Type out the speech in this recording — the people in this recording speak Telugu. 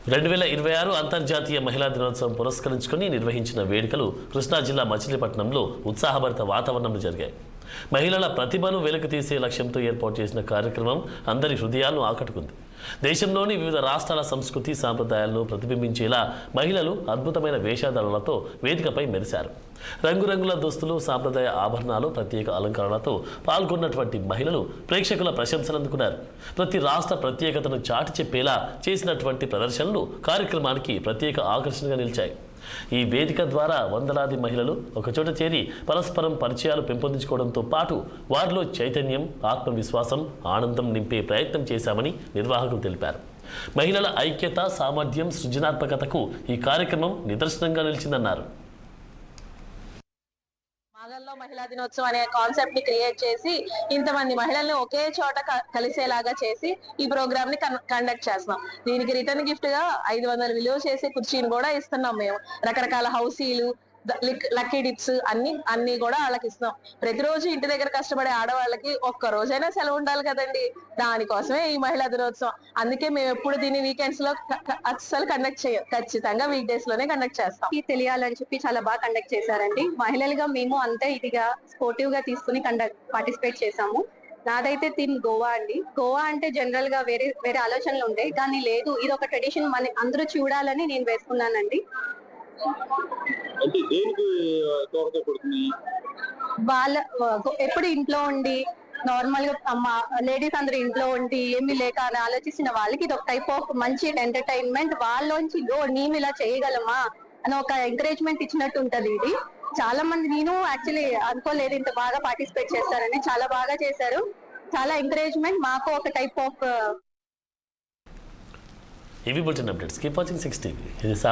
2026 అంతర్జాతీయ మహిళా దినోత్సవం పురస్కరించుకుని నిర్వహించిన వేడుకలు కృష్ణా జిల్లా మచిలీపట్నంలో ఉత్సాహభరిత వాతావరణంలో జరిగాయి. మహిళల ప్రతిభను వెలికితీసే లక్ష్యంతో ఏర్పాటు చేసిన కార్యక్రమం అందరి హృదయాలను ఆకట్టుకుంది. దేశంలోని వివిధ రాష్ట్రాల సంస్కృతి సాంప్రదాయాలను ప్రతిబింబించేలా మహిళలు అద్భుతమైన వేషధారణలతో వేదికపై మెరిశారు. రంగురంగుల దుస్తులు, సాంప్రదాయ ఆభరణాలు, ప్రత్యేక అలంకరణలతో పాల్గొన్నటువంటి మహిళలు ప్రేక్షకుల ప్రశంసలు అందుకున్నారు. ప్రతి రాష్ట్ర ప్రత్యేకతను చాటి చెప్పేలా చేసినటువంటి ప్రదర్శనలు కార్యక్రమానికి ప్రత్యేక ఆకర్షణగా నిలిచాయి. ఈ వేదిక ద్వారా వందలాది మహిళలు ఒకచోట చేరి పరస్పరం పరిచయాలు పెంపొందించుకోవడంతో పాటు వారిలో చైతన్యం, ఆత్మవిశ్వాసం, ఆనందం నింపే ప్రయత్నం చేశామని నిర్వాహకులు తెలిపారు. మహిళల ఐక్యత, సామర్థ్యం, సృజనాత్మకతకు ఈ కార్యక్రమం నిదర్శనంగా నిలిచిందన్నారు. మాగల్లో మహిళా దినోత్సవం అనే కాన్సెప్ట్ ని క్రియేట్ చేసి ఇంతమంది మహిళల్ని ఒకే చోట కలిసేలాగా చేసి ఈ ప్రోగ్రామ్ ని కండక్ట్ చేస్తున్నాం. దీనికి రిటర్న్ గిఫ్ట్ గా 500 విలువ చేసే కుర్చీని కూడా ఇస్తున్నాం. మేము రకరకాల హౌసీలు, లక్కీ డిప్స్ అన్ని కూడా వాళ్ళకి ఇస్తున్నాం. ప్రతిరోజు ఇంటి దగ్గర కష్టపడే ఆడవాళ్ళకి ఒక్క రోజైనా సెలవు ఉండాలి కదండి. దానికోసమే ఈ మహిళా దినోత్సవం. అందుకే మేము ఎప్పుడు దీన్ని వీకెండ్స్ లో అస్సలు కండక్ట్ చేయం, ఖచ్చితంగా వీక్ డేస్ లోనే కండక్ట్ చేస్తాం. తెలియాలని చెప్పి చాలా బాగా కండక్ట్ చేశారండి. మహిళలుగా మేము అంతే ఇదిగా స్పోర్టివ్ గా తీసుకుని పార్టిసిపేట్ చేశాము. నాదైతే థీమ్ గోవా అండి. గోవా అంటే జనరల్ గా వేరే ఆలోచనలు ఉంటాయి, కానీ లేదు, ఇది ఒక ట్రెడిషన్ మన అందరూ చూడాలని నేను వేసుకున్నానండి. వాళ్ళ ఎప్పుడు ఇంట్లో ఉండి నార్మల్ గా లేడీస్ అందరూ ఇంట్లో ఉండి ఏమీ లేక అని ఆలోచించిన వాళ్ళకి ఇది ఒక టైప్ ఆఫ్ మంచి ఎంటర్టైన్మెంట్. వాళ్ళలోంచి మేము ఇలా చేయగలమా అని ఒక ఎంకరేజ్మెంట్ ఇచ్చినట్టు ఉంటది. ఇది చాలా మంది, నేను యాక్చువల్లీ అనుకోలేదు ఇంత బాగా పార్టిసిపేట్ చేస్తారని. చాలా బాగా చేశారు, చాలా ఎంకరేజ్మెంట్. మాకు ఒక టైప్ ఆఫ్ ఇవి bulletin updates. Keep watching 6 TV.